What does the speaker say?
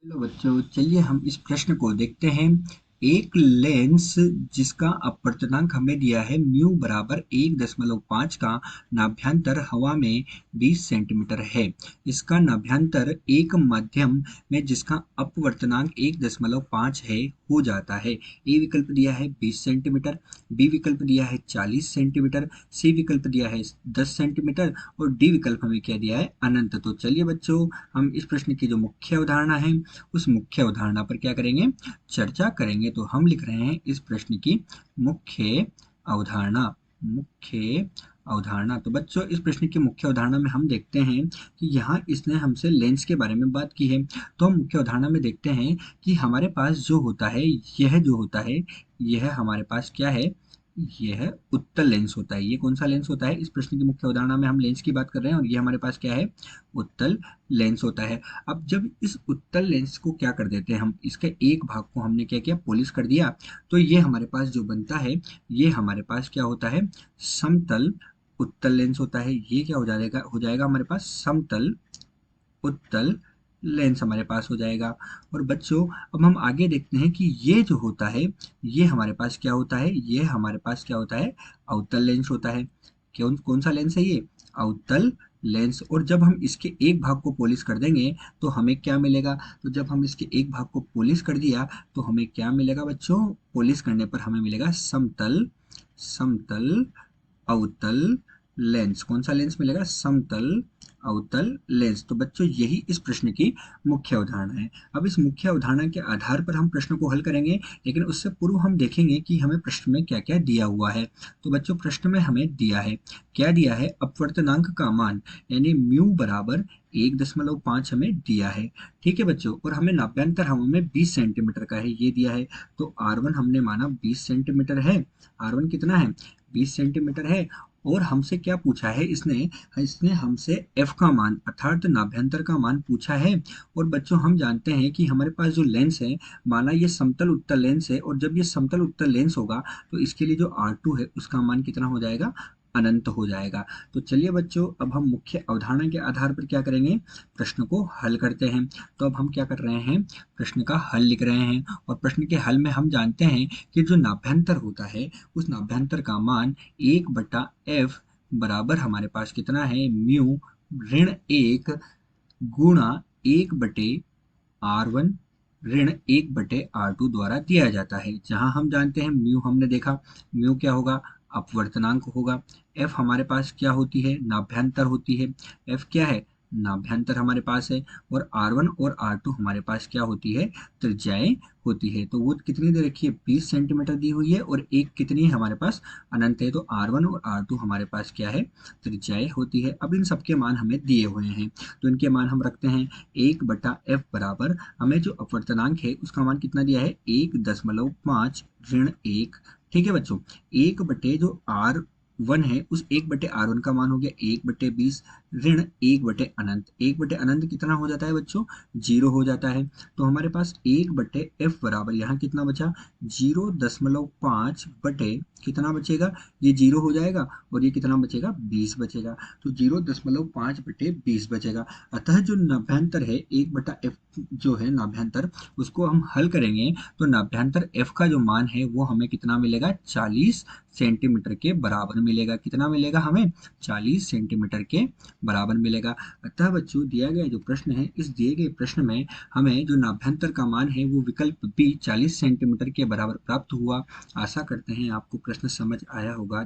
Hello बच्चों, चलिए हम इस प्रश्न को देखते हैं। एक लेंस जिसका अपवर्तनांक हमें दिया है म्यू बराबर 1.5 का नाभ्यंतर हवा में 20 सेंटीमीटर है। इसका नाभ्यंतर एक माध्यम में जिसका अपवर्तनांक 1.5 है हो जाता है। ए विकल्प दिया है 20 सेंटीमीटर, बी विकल्प दिया है 40 सेंटीमीटर, सी विकल्प दिया है 10 सेंटीमीटर और डी विकल्प हमें क्या दिया है अनंत। तो चलिए बच्चों, हम इस प्रश्न की जो मुख्य अवधारणा है उस मुख्य अवधारणा पर क्या करेंगे, चर्चा करेंगे। तो हम लिख रहे हैं इस प्रश्न की मुख्य अवधारणा। मुख्य अवधारणा। तो बच्चों, इस प्रश्न की मुख्य अवधारणा में हम देखते हैं कि यहाँ इसने हमसे लेंस के बारे में बात की है। तो हम मुख्य अवधारणा में देखते हैं कि हमारे पास जो होता है, यह जो होता है, यह हमारे पास क्या है, यह उत्तल लेंस होता है। ये कौन सा लेंस होता है? इस प्रश्न की मुख्य अवधारणा में हम लेंस की बात कर रहे हैं और ये हमारे पास क्या है, उत्तल लेंस होता है। अब जब इस उत्तल लेंस को क्या कर देते हैं, हम इसके एक भाग को हमने क्या किया, पॉलिश कर दिया, तो ये हमारे पास जो बनता है, ये हमारे पास क्या होता है, समतल उत्तल लेंस होता है। ये क्या हो जाएगा हमारे पास समतल उत्तल लेंस हमारे पास हो जाएगा। और बच्चों, अब हम आगे देखते हैं कि ये जो होता है, ये हमारे पास क्या होता है, ये हमारे पास क्या होता है, अवतल लेंस होता है। कौन कौन सा लेंस है ये, अवतल लेंस। और जब हम इसके एक भाग को पॉलिश कर देंगे तो हमें क्या मिलेगा, तो जब हम इसके एक भाग को पॉलिश कर दिया तो हमें क्या मिलेगा बच्चों, पॉलिश करने पर हमें मिलेगा समतल समतल अवतल लेंस। कौन सा लेंस मिलेगा, समतल अवतल लेंस। तो बच्चों, यही इस प्रश्न की मुख्य अवधारणा है। अब इस मुख्य अवधारणा के आधार पर हम प्रश्न को हल करेंगे, लेकिन उससे पूर्व हम देखेंगे कि हमें प्रश्न में क्या क्या दिया हुआ है। तो बच्चों, प्रश्न में हमें दिया है, क्या दिया है, अपवर्तनांक का मान यानी म्यू बराबर 1.5 हमें दिया है। ठीक है बच्चों, और हमें नाभ्यंतर हवा में 20 सेंटीमीटर का है, ये दिया है। तो R1 हमने माना 20 सेंटीमीटर है। R1 कितना है, 20 सेंटीमीटर है। और हमसे क्या पूछा है इसने, इसने हमसे f का मान अर्थात नाभ्यंतर का मान पूछा है। और बच्चों, हम जानते हैं कि हमारे पास जो लेंस है, माना ये समतल उत्तल लेंस है, और जब ये समतल उत्तल लेंस होगा तो इसके लिए जो R2 है उसका मान कितना हो जाएगा, अनंत हो जाएगा। तो चलिए बच्चों, अब हम मुख्य अवधारणा के आधार पर क्या करेंगे, प्रश्न को हल करते हैं। तो अब हम क्या कर रहे हैं, प्रश्न का हल लिख रहे हैं। और प्रश्न के हल में हम जानते हैं कि जो नाभ्यंतर होता है, उस नाभ्यंतर का मान 1/f बराबर हमारे पास कितना है, म्यू ऋण 1 गुणा 1/R1 ऋण 1/R2 द्वारा दिया जाता है। जहां हम जानते हैं म्यू, हमने देखा म्यू क्या होगा, अपवर्तनांक होगा। एफ हमारे पास क्या होती है, नाभ्यंतर होती है। एफ क्या है, नाभ्यंतर हमारे पास है। और R1 और R2 हमारे पास क्या होती है, त्रिज्याएं होती है। तो वो कितनी दे रखी है, 20 सेंटीमीटर दी हुई है, और एक कितनी है हमारे पास, अनंत है। तो R1 और R2 हमारे पास क्या है, त्रिज्याएं होती है। अब इन सबके मान हमें दिए हुए हैं, तो इनके मान हम रखते हैं। 1/f बराबर हमें जो अपवर्तनांक है उसका मान कितना दिया है, 1.5 ऋण 1। ठीक है बच्चों, 1 जो R1 है, उस 1/R1 का मान हो गया 1/20 ऋण 1/अनंत। 1/अनंत कितना हो जाता है बच्चों, 0 हो जाता है। तो हमारे पास 1/f बराबर यहाँ कितना बचा, 0.5 बटे कितना बचेगा, ये 0 हो जाएगा, और ये कितना बचेगा, 20 बचेगा। तो 0.5/20 बचेगा। अतः जो नाभ्यंतर है 1/f जो है नाभ्यंतर, उसको हम हल करेंगे तो नाभ्यंतर f का जो मान है वो हमें कितना मिलेगा, 40 सेंटीमीटर के बराबर मिलेगा। कितना मिलेगा हमें, 40 सेंटीमीटर के बराबर मिलेगा। अतः बच्चों, दिया गया जो प्रश्न है, इस दिए गए प्रश्न में हमें जो नाभ्यंतर का मान है वो विकल्प बी 40 सेंटीमीटर के बराबर प्राप्त हुआ। आशा करते हैं आपको प्रश्न समझ आया होगा।